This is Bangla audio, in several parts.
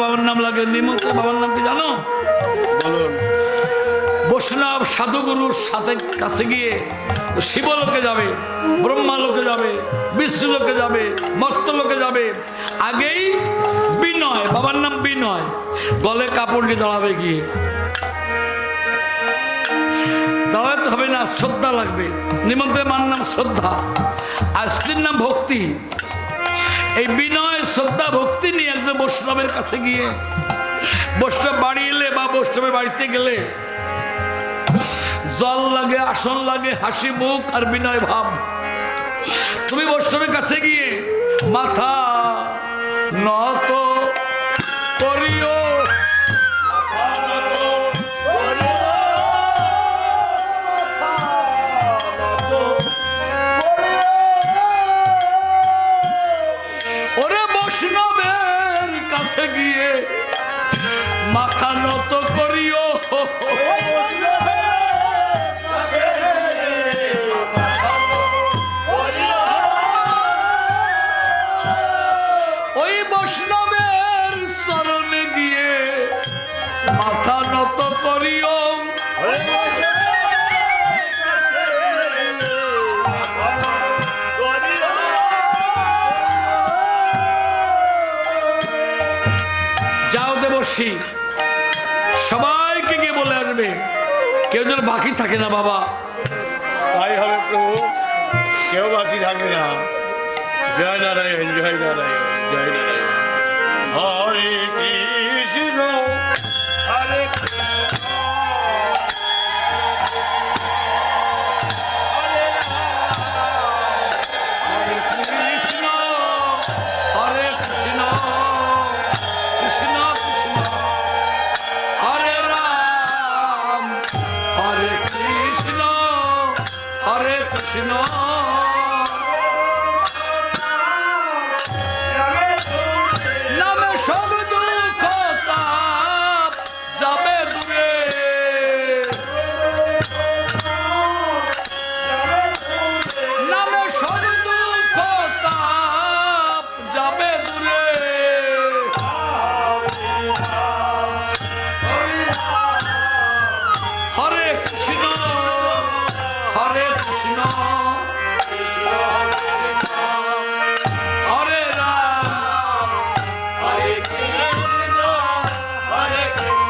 বাবার নাম লাগে, নিমন্ত্রণে বাবার নাম কি জানো? বলুন। বৈষ্ণব সাধুগুরুর সাথে কাছে গিয়ে শিবলোকে যাবে, ব্রহ্মালোকে যাবে, বিষ্ণুলোকে যাবে, মর্তলোকে যাবে। আগেই বিনয়, বাবার নাম বিনয়, গলে কাপড় নিয়ে দাঁড়াবে, গিয়ে দাঁড়াতে হবে না, শ্রদ্ধা লাগবে। নিমন্ত্রণে মার নাম শ্রদ্ধা, আর স্ত্রীর নাম ভক্তি। এই বিনয়, শ্রদ্ধা, ভক্তি নিয়ে একজন বৈষ্ণবের কাছে গিয়ে, বৈষ্ণব বাড়ি এলে বা বৈষ্ণবের বাড়িতে গেলে জল লাগে, আসন লাগে, হাসি মুখ আর বিনয় ভাব। তুমি বৈষ্ণবের কাছে গিয়ে মাথা নত করিও, ওরে বৈষ্ণবের কাছে গিয়ে মাথা নত করিও। ওই বৈষ্ণবের চরণে গিয়ে মাথা নত করিও। যাও দেবর্ষী, সবাইকে গিয়ে বলে আসবে, কেউ যেন বাকি থাকে না বাবা। তাই হবে প্রভু, কেউ বাকি থাকবে না। জয় নারায়ণ, জয় নারায়ণ, জয় নারায়ণ। হরে কৃষ্ণ হরে কৃষ্ণ হরে কৃষ্ণ, কৃষ্ণ কৃষ্ণ হরে রাম, হরে কৃষ্ণ হরে কৃষ্ণ। নামে সব দুঃখ তাপ যাবে দূরে, নামে সব দুঃখ তাপ যাবে দূরে। হরে কৃষ্ণ হরে কৃষ্ণ হরে রাম, হরে কৃষ্ণ হরে কৃষ্ণ।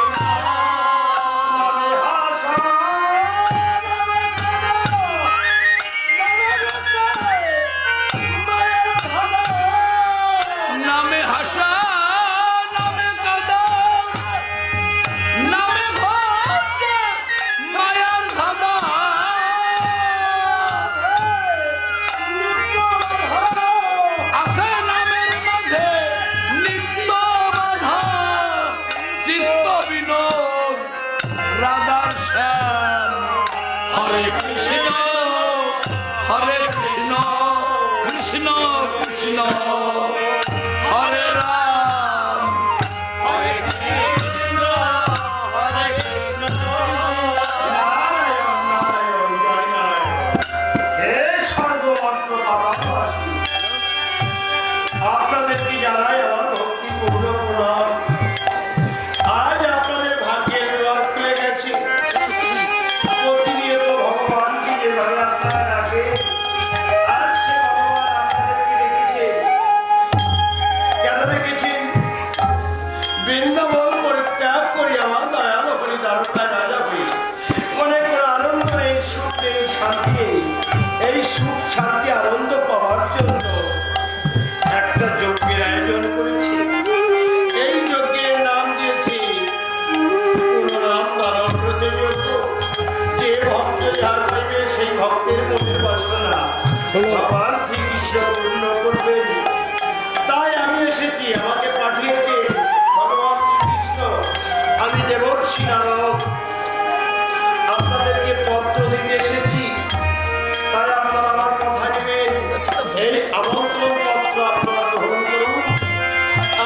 নামে হাসা, নামে কাদা, নামে ঘটছে মায়ার ধাঁধা। আছে নামের মাঝে নিত্য বাধা, চিত্ত বিনোদ রাধার শ্যাম। হরে কৃষ্ণ হরে কৃষ্ণ, কৃষ্ণ কৃষ্ণ হরে রাম, হরে কৃষ্ণ হরে কৃষ্ণ। নারায়ণ, নারায়ণ, জয় নারায়ণ। হে স্বর্গবর্ত বাবাবাসী, আপনাদেরকে জানাই আমার ভক্তিপূর্ণ প্রণাম। আজ আপনাদের ভাগ্যের দুয়ার খুলে গেছে। প্রতিনিয়ত ভগবানকে যেভাবে আপনারা ডাকে, আজ সে ভগবান আপনাদেরকে ডেকেছে। কেন ডেকেছেন? বৃন্দাবন পরিত্যাগ করি আমার দয়াল করি দ্বারকায় রাজা হই। মনে করে আনন্দ নেই, সুখ নেই, শান্তি নেই। এই সুখ শান্তি আনন্দ পাওয়ার জন্য একটা যজ্ঞের আয়োজন করেছি। এই যজ্ঞের নাম দিয়েছি পুনরাম তারব্রত যজ্ঞ। যে ভক্ত যার দেবে সেই ভক্তের মনের বাসনা ভগবান শ্রীকৃষ্ণ পূর্ণ করবেন। তাই আমি এসেছি, আমাকে পাঠিয়েছে ভগবান শ্রীকৃষ্ণ। আমি দেবর্ষি নারদ আপনাদেরকে পত্র দিতে এসেছি। তাই আপনারা আমার কথা নেবেন। এই আমন্ত্রণ পত্র আপনারা গ্রহণ করুন।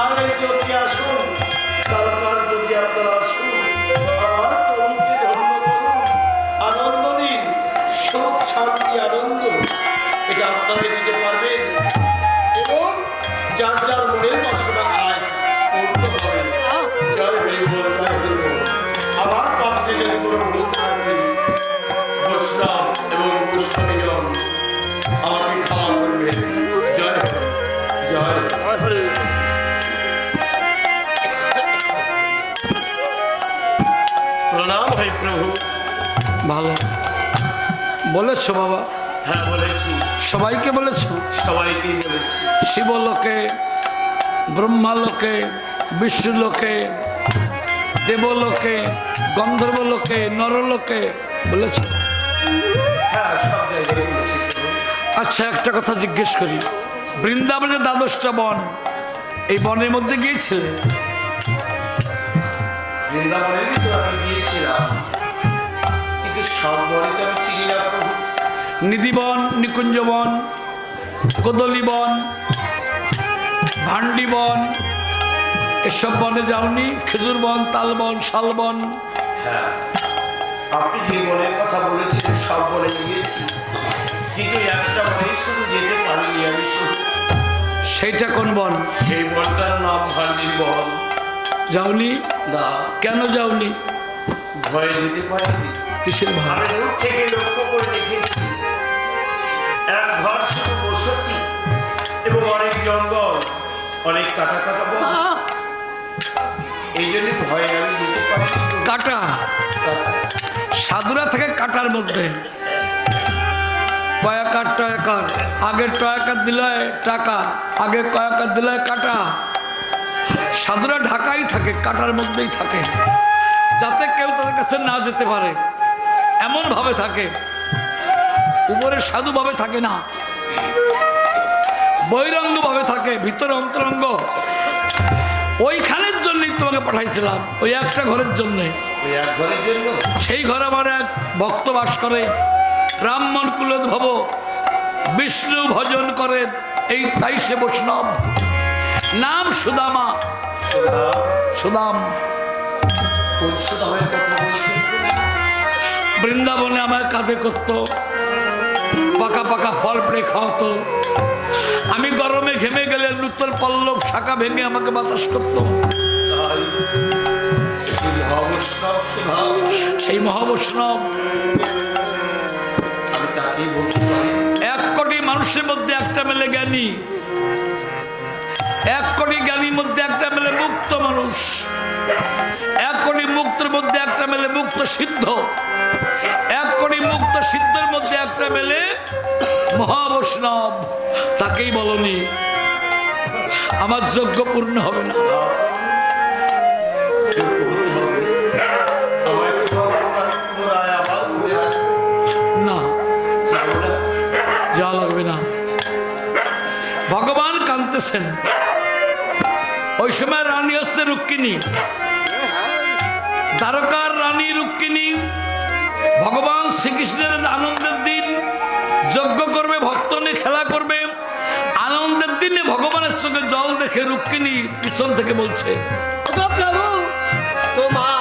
আর এই যদি আসুন, তারকার যদি আপনারা আসুন, আমার প্রভুকে ধন্য করুন, আনন্দ দিন। সুখ শান্তি আনন্দ এটা আপনারা ভালো বলেছো বাবা। হ্যাঁ বলেছি, সবাইকে বলেছো? সবাইকেই বলেছি। শিবলোকে, ব্রহ্মালোকে, বিষ্ণুলোকে, দেবলোকে, গন্ধর্বলোকে, নরলোকে বলেছো? হ্যাঁ সব জায়গায় বলেছি। আচ্ছা একটা কথা জিজ্ঞেস করি, বৃন্দাবনের দ্বাদশটা বন, এই বনের মধ্যে গিয়েছিলে? বৃন্দাবনেরই তো আমি গিয়েছিলাম, কিন্তু সব বনে তো আমি চিনি না প্রভু। নিধিবন, নিকুঞ্জবন, কদলীবন, ভান্ডিবন, এসব বনে যাওনি? খেজুর বন, তালবন, শালবন? হ্যাঁ আপনি যে বনের কথা বলেছেন সব বনে গিয়েছি, কিন্তু একটা বনে শুধু যেতে পারিনি আমি শুধু। সেইটা কোন বন? সেই বনটার নাম ভান্ডির বন। যাওনি? না। কেন যাওনি? ভয়ে যেতে পারিনি। কিসের ভাব? আমি দূর থেকে লক্ষ্য করে দেখেছি এক ঘর শুধু বসতি এবং অনেক জঙ্গল, অনেক কাটা কাটা বন। এই জন্য ভয়ে আমি যেতে পারিনি। কাটা? সাধুরা থেকে কাটার মধ্যে কয়াকার টয়াকার, আগের টয়াকার দিলে টাকা, আগে কয়াকার দিলে কাটা। সাধুরা ঢাকাই থাকে, কাটার মধ্যেই থাকে, যাতে কেউ তাদের কাছে না যেতে পারে এমন ভাবে থাকে। উপরে সাধু ভাবে থাকে না, বহিরঙ্গ ভাবে থাকে, ভিতরে অন্তরঙ্গ। ওইখানের জন্যই তোমাকে পাঠাইছিলাম, ওই একটা ঘরের জন্যে। ওই এক ঘরের জন্য? সেই ঘরে আমার এক ভক্ত বাস করে, ব্রাহ্মণ কুলোদ্ভব, বিষ্ণু ভজন করে, এই তাই সে বৈষ্ণব, নাম সুদামা। সুদাম। কোন সুদামের কথা বলছেন? বৃন্দাবনে আমার কাঁধে করতো, পাকা পাকা ফল পেড়ে খাওয়াতো। আমি গরমে ঘেমে গেলে নূতন পল্লব শাখা ভেঙে আমাকে বাতাস করতো। তাই সেই মহাবৈষ্ণব সুদাম? সেই মহাবৈষ্ণব। আমি তাকেই বলতে পারি। 1 কোটি মানুষের মধ্যে একটা মেলে জ্ঞানী, 1 কোটি জ্ঞানীর মধ্যে একটা মেলে মুক্ত মানুষ, 1 কোটি মুক্তের মধ্যে একটা মেলে মুক্ত সিদ্ধ, 1 কোটি মুক্ত সিদ্ধের মধ্যে একটা মেলে মহাবৈষ্ণব। তাকেই বলনি, আমার যজ্ঞ পূর্ণ হবে না। না, যাওয়া লাগবে না। ভগবান কাঁদতেছেন। ওই সময় রানী হচ্ছে রুক্মিণী, দ্বারকার রানী রুক্মিণী। ভগবান শ্রীকৃষ্ণের আনন্দের দিন যজ্ঞ করবে, ভক্ত নিয়ে খেলা করবে। আনন্দের দিনে ভগবানের চোখে জল দেখে রুক্মিণী পিছন থেকে বলছে, প্রভু তোমার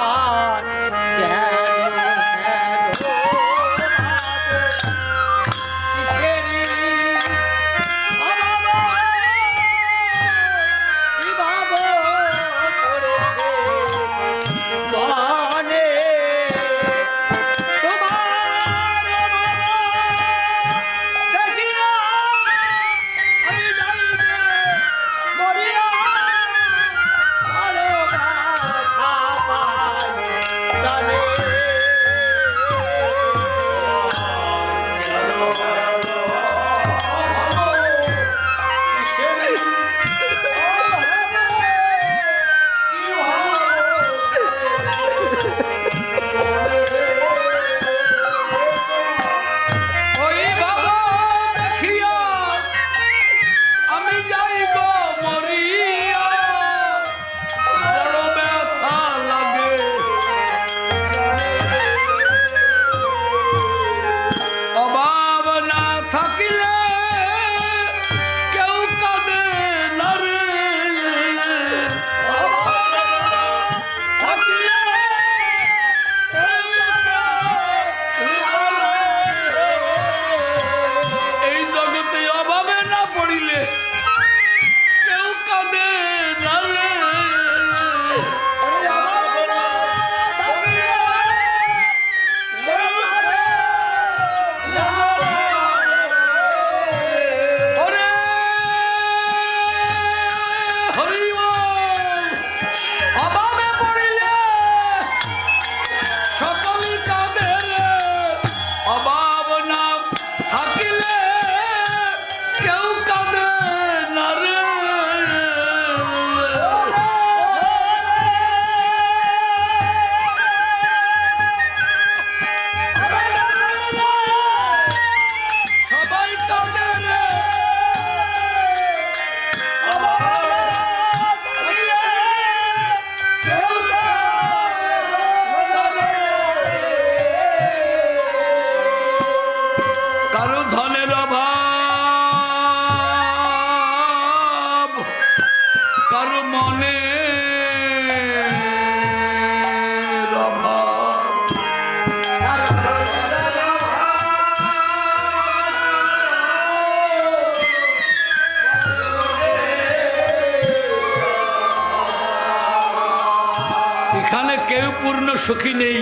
এখানে কেউ পূর্ণ সুখী নেই।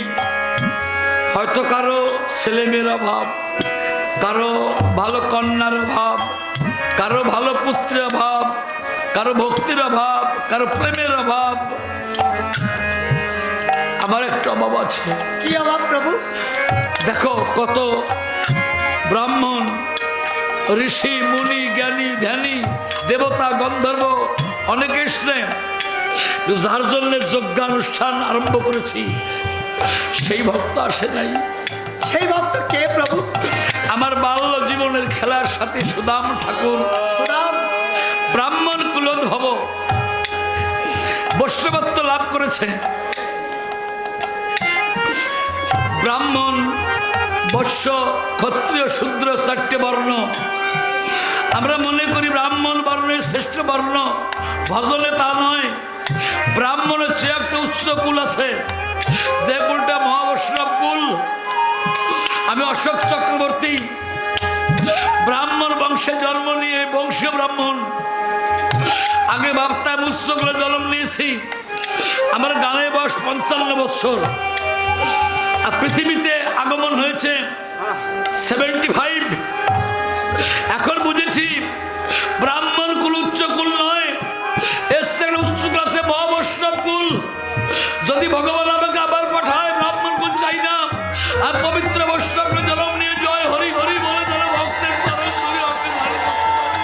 হয়তো কারো ছেলে মেয়ের অভাব, কারো ভালো কন্যার অভাব, কারো ভালো পুত্রের অভাব, কারো ভক্তির অভাব, কারো প্রেমের অভাব। আমার একটা অভাব আছে। কি অভাব প্রভু? দেখো কত ব্রাহ্মণ, ঋষি, মুনি, জ্ঞানী, ধ্যানী, দেবতা, গন্ধর্ব অনেকে এসছে, যার জন্য যজ্ঞানুষ্ঠান আরম্ভ করেছি, সেই ভক্ত আসে নাই। সেই ভক্ত কে প্রভু? আমার বাল্য জীবনের খেলার সাথে সুদাম ঠাকুর, সুদাম ব্রাহ্মণ কুলোদ্ভব, বৈষ্ণবত্ব লাভ করেছে। ব্রাহ্মণ, বৈশ্য, ক্ষত্রিয়, শূদ্র, চারটে বর্ণ। আমরা মনে করি ব্রাহ্মণ বর্ণের শ্রেষ্ঠ বর্ণ, ভজনে তা নয়। ব্রাহ্মণের চেয়ে একটা উচ্চ কুল আছে, যে কুলটা মহাবৈষ্ণব কুল। আমি অশোক চক্রবর্তী ব্রাহ্মণ বংশে জন্ম নিয়ে বংশীয় ব্রাহ্মণ। আগে ভাবতাম উচ্চ কুলে জন্ম নিয়েছি। আমার গানের বয়স 55 বছর, আর পৃথিবীতে আগমন হয়েছে 75। এখন বুঝেছি ব্রাহ্মণ কুল উচ্চ কুল নয়, এসছে উচ্চ ক্লাসে মহাবৈষ্ণব কুল। যদি ভগবান আমাকে আবার পাঠায়, ব্রাহ্মণ কুল চাই না, আর পবিত্র বৈষ্ণব কুলে জন্ম নিয়ে জয় হরি হরি বলে যেন ভক্তের চরণ ধরে আমাকে ধারণ করতে পারি।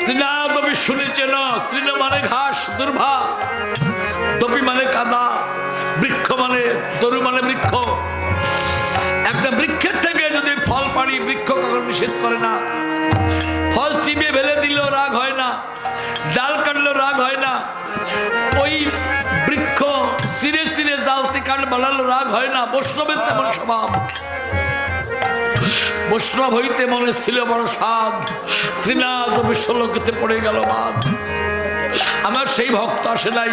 তৃণাদপি শুনেছে না, তৃণ মানে ঘাস, দুর্ভা, দপি মানে কাদা, বৃক্ষ মানে তরু মানে বৃক্ষ। একটা বৃক্ষের থেকে যদি ফল পারি, বৃক্ষ কখনো নিষেধ করে না। ফল চিবিয়ে ফেলে দিলেও রাগ হয় না, ডাল কাটলেও রাগ হয় না। ওই বৃক্ষ চিরে চিরে জালতি কাঠ বানালো রাগ হয় না। বৈষ্ণবের তেমন স্বভাব। বৈষ্ণব হইতে মনে ছিল বড় সাধ, তৃণাদপি শ্লোকেতে পড়ে গেল বাদ। আমার সেই ভক্ত আসে নাই।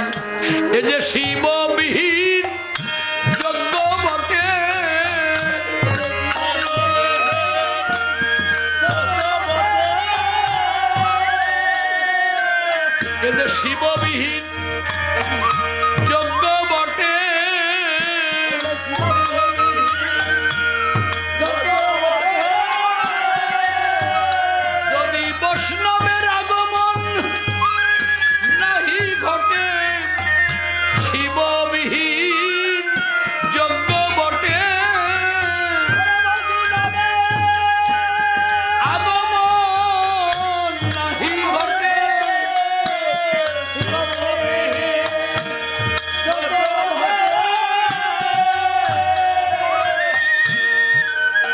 এ যে শিববিহীন যজ্ঞ বটে, এ যে শিববিহীন যজ্ঞ বটে, যদি বৈষ্ণবের আগমন নাহি ঘটে, শিববিহীন যজ্ঞ বটে, আগমন নাহি ঘটে।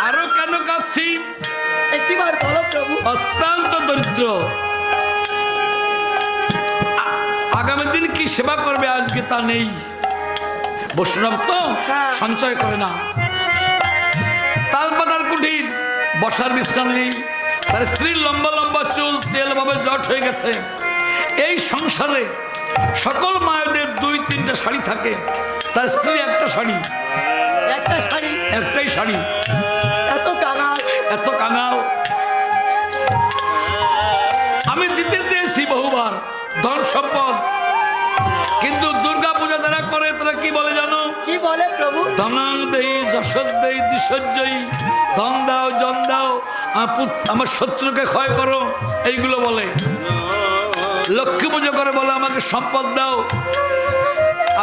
আরো কেন কাঁদছি? একটিবার বলো প্রভু। অত্যন্ত দরিদ্র। আগামী দিন কি সেবা করবে আজকে তা নেই। বৈষ্ণব তো সঞ্চয় করে না। তালপাতার কুঠির, বসার বিছানা নেই। তার স্ত্রীর লম্বা লম্বা চুল তেল ভাবে জট হয়ে গেছে। এই সংসারে সকল মায়েদের 2-3টা শাড়ি থাকে, তার স্ত্রী একটা শাড়ি, একটা শাড়ি, একটাই শাড়ি। এত কাঙাল, এত কাঙাল। আমি দিতে চেয়েছি বহুবার ধন সম্পদ, কিন্তু দুর্গা পূজা যারা করে তারা কি বলে জানো? কি বলে প্রভু? ধনাং দেই, যশোদ দেই, দিশোজ্জয়ী, ধন দাও, জন দাও, আমার শত্রুকে ক্ষয় করো, এইগুলো বলে। লক্ষ্মী পুজো করে বলে আমাকে সম্পদ দাও,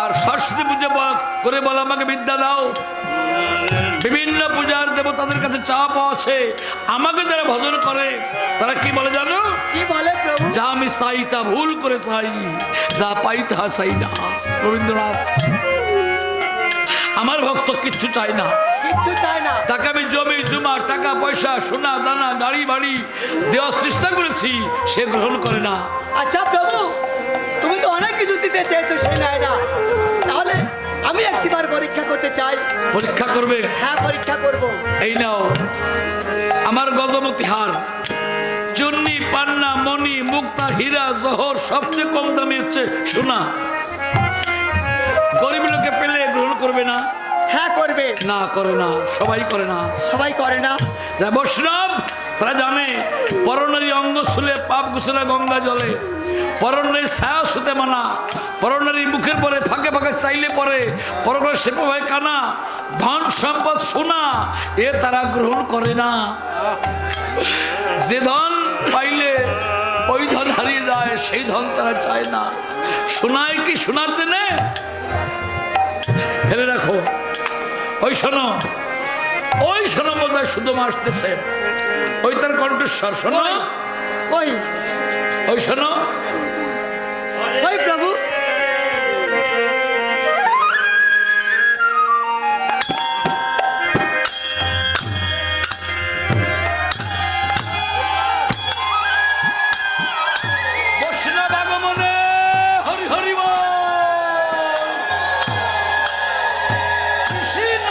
আর সরস্বতী পুজো করে বলে আমাকে বিদ্যা দাও। বিভিন্ন পূজার দেবতাদের কাছে চাপ আছে। আমাকে যারা ভজন করে তারা কি বলে জানো? কি বলে প্রভু? যা আমি চাই তা ভুল করে চাই, যা পাই তা চাই না। রবীন্দ্রনাথ। আমার ভক্ত কিচ্ছু চাই না, কিচ্ছু চায় না। তাকে আমি জমি জমা, টাকা পয়সা, সোনা দানা, গাড়ি বাড়ি দেওয়ার চেষ্টা করেছি, সে গ্রহণ করে না। আচ্ছা প্রভু, তুমি তো অনেক কিছু দিতে চেয়েছো, সে নেয় না। তাহলে আমি একটিবার পরীক্ষা করতে চাই। পরীক্ষা করবে? হ্যাঁ, পরীক্ষা করব। এই নাও আমার গজমতি হার, চুন্নি, পান্না, মণি, মুক্তা, হীরা, জহর, সবচেয়ে কম দামি হচ্ছে সোনা। গরিব লোকে পেলে গ্রহণ করবে না। হ্যাঁ করবে। না করে না, সবাই করে না। সবাই করে না। যা বৈষ্ণব তারা জানে পরনারী অঙ্গ ছুলে পাপ গুছলে গঙ্গা জলে, পরনারী ছায়া শুতে মানা, পরনারী মুখের পরে ফাঁকে ফাঁকে চাইলে পরে পরনারী সেপে হয় কানা, ধন সম্পদ সোনা এ তারা গ্রহণ করে না। যে ধন পাইলে ওই ধন হারিয়ে যায়, সেই ধন তারা চায় না। শোনায় কি শোনার চেনে ফেলে রাখো। ওই শোনো, ওই শোনো, বোধ হয় শুধু আসতেছে, ওই তার কণ্ঠস্বর শোনো, ওই ওই শোনো। ওই প্রভু বৈষ্ণব আগমনে হরি হরি বল। কৃষ্ণ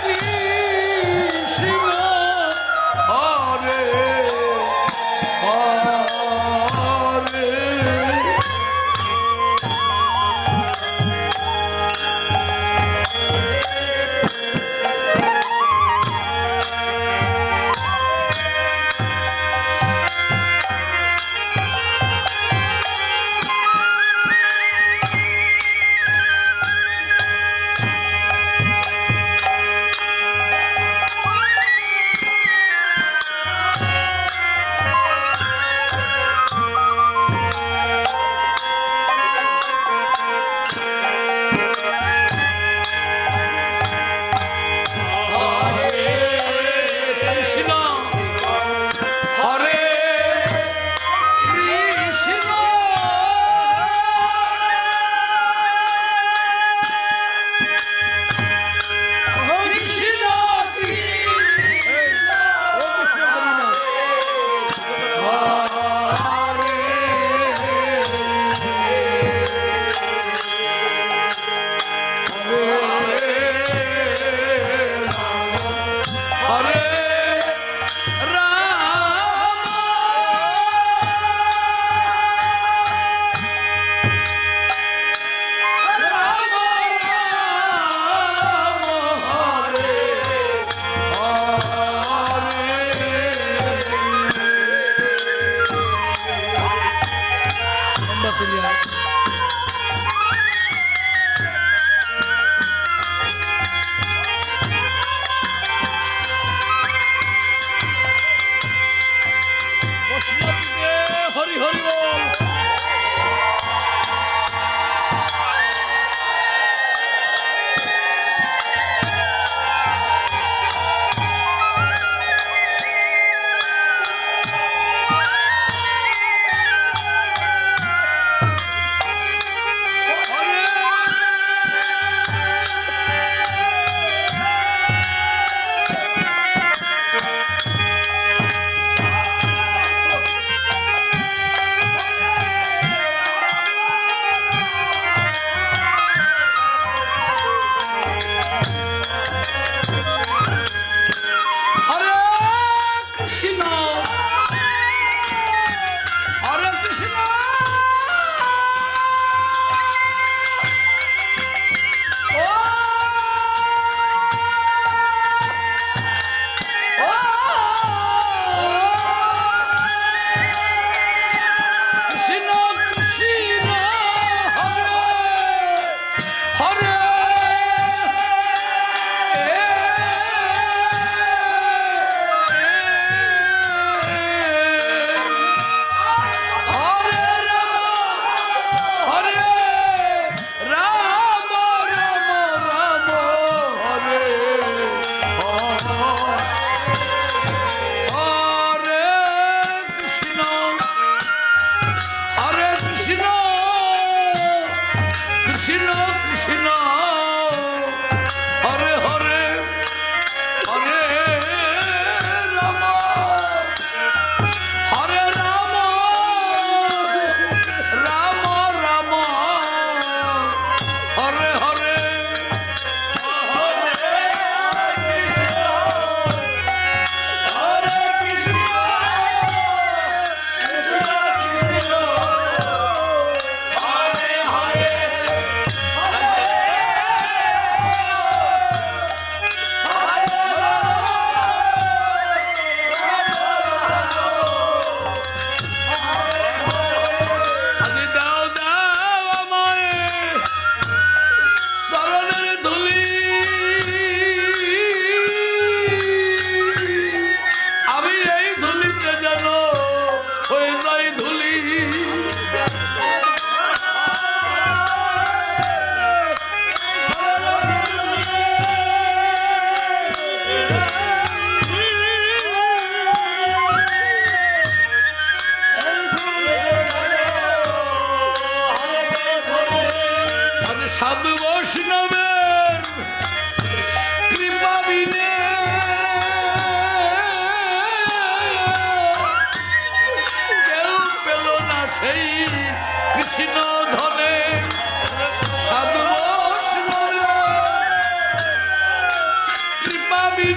কৃষ্ণ হরে হরে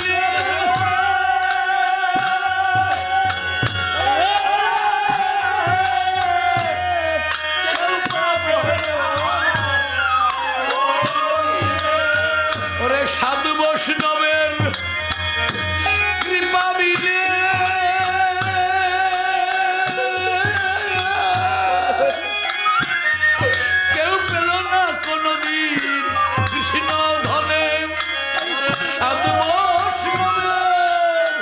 বিনে ওরে সাধু বৈষ্ণবের কৃপা বিনে কেউ পেল না কোনদিন কৃষ্ণ ধনে সাধু বৈষ্ণবের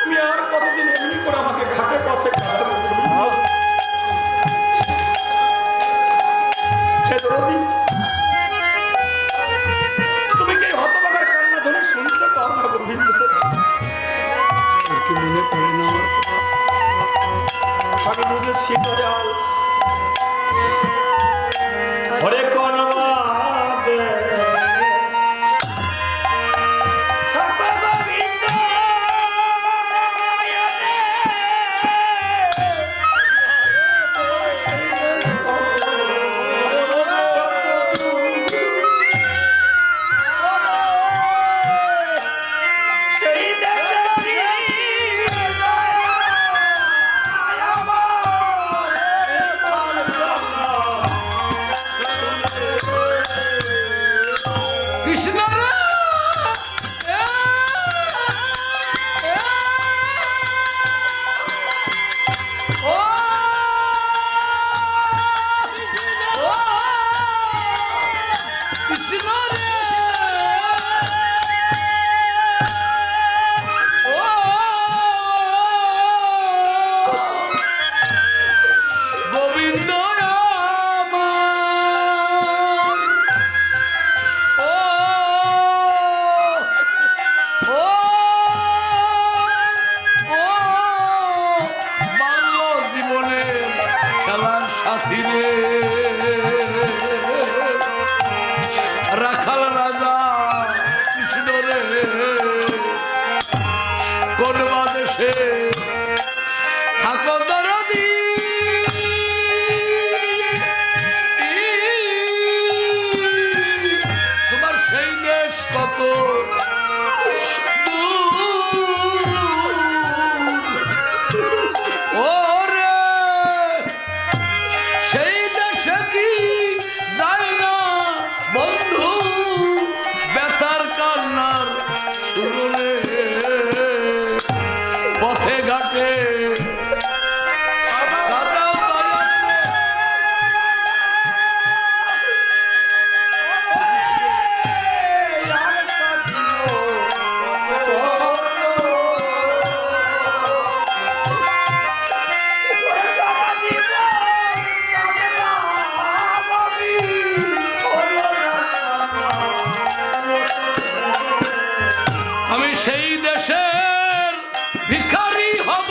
তুমি আর কতদিন এমনি করে আমাকে ঘাটে পথে কাটাবে গোবিন্দ? হে দরদি, তুমি কি এই হতভাগার কান্না ধরে শুনতে পাও না গোবিন্দ? কি মনে পড়ে না আমার কথা? আমি বুঝেছি দয়াল, হরে কোন বাদে থাকো গোবিন্দ সেই দেশে কৃষ্ণ রে! ও! ও! কৃষ্ণ রে! ও! গোবিন্দ আমার ও ও ও বাল্য জীবনে খেলার সাথী রে রাখাল রাজা কৃষ্ণ রে কোন দেশে থাকো দরদি তোমার সেই দেশ কত ওরে সেই দেশে কি যায় না বন্ধু ব্যথার কান্নার সুরে পথে ঘাটে কাদাও দয়াতে আমি সেই দেশের ভিখারি হব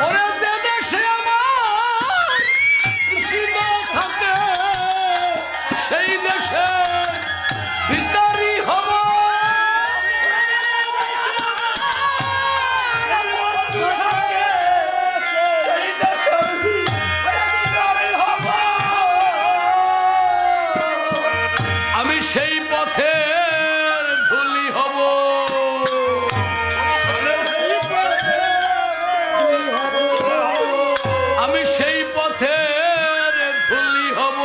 ওরে যে দেশে আমার কৃষ্ণ থাকে সেই দেশে ভিখারি হব আমি সেই পথের ধুলি হব আমি সেই পথের ধুলি হব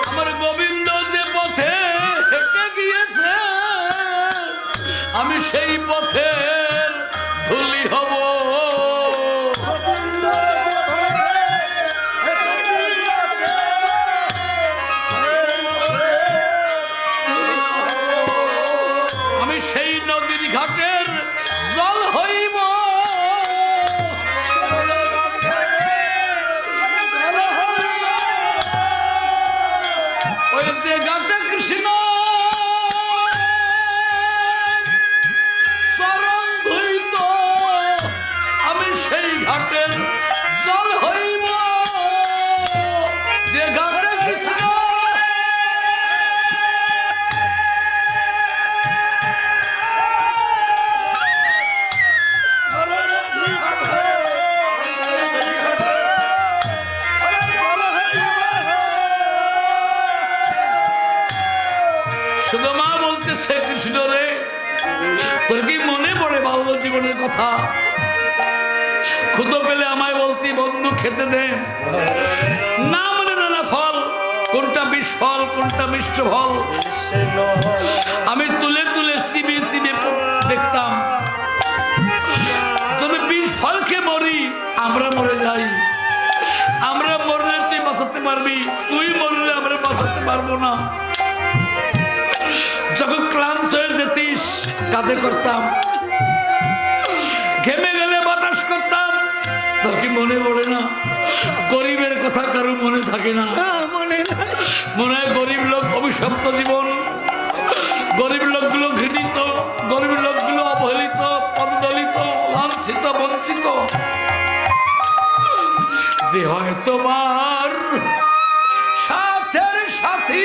আমার গোবিন্দ যে পথে হেঁটে গিয়েছে আমি সেই পথের ধুলি হব আমি সেই নদীর ঘাটের জল হইব ঘাটের জল হইব যে ঘাটে কৃষ্ণ সুদামা বলতেছে কৃষ্ণ রে তোর কি মনে পড়ে বাল্য জীবনের কথা ক্ষুধা পেলে আমায় বলতি বন্ধু খেতে দে না মানে নানা ফল কোনটা বিষ ফল কোনটা মিষ্ট ফল আমি তুলে তুলে সিবি সিবি দেখতাম যদি বিষ ফল খেয়ে মরি আমরা মরে যাই আমরা মরলে তুই বাঁচাতে পারবি তুই মরলে আমরা বাঁচাতে পারবো না যখন ক্লান্ত হয়ে যেতিস কাঁধে করতাম ঘেমে গেলে বাতাস করতাম তোর কি মনে পড়ে না গরিবের কথা কারো মনে থাকে না মনে হয় গরিব লোক অভিশপ্ত জীবন গরিব লোকগুলো ঘৃণিত গরিব লোকগুলো অবহেলিত পদদলিত লাঞ্ছিত বঞ্চিত যে হয় তোমার সাথের সাথী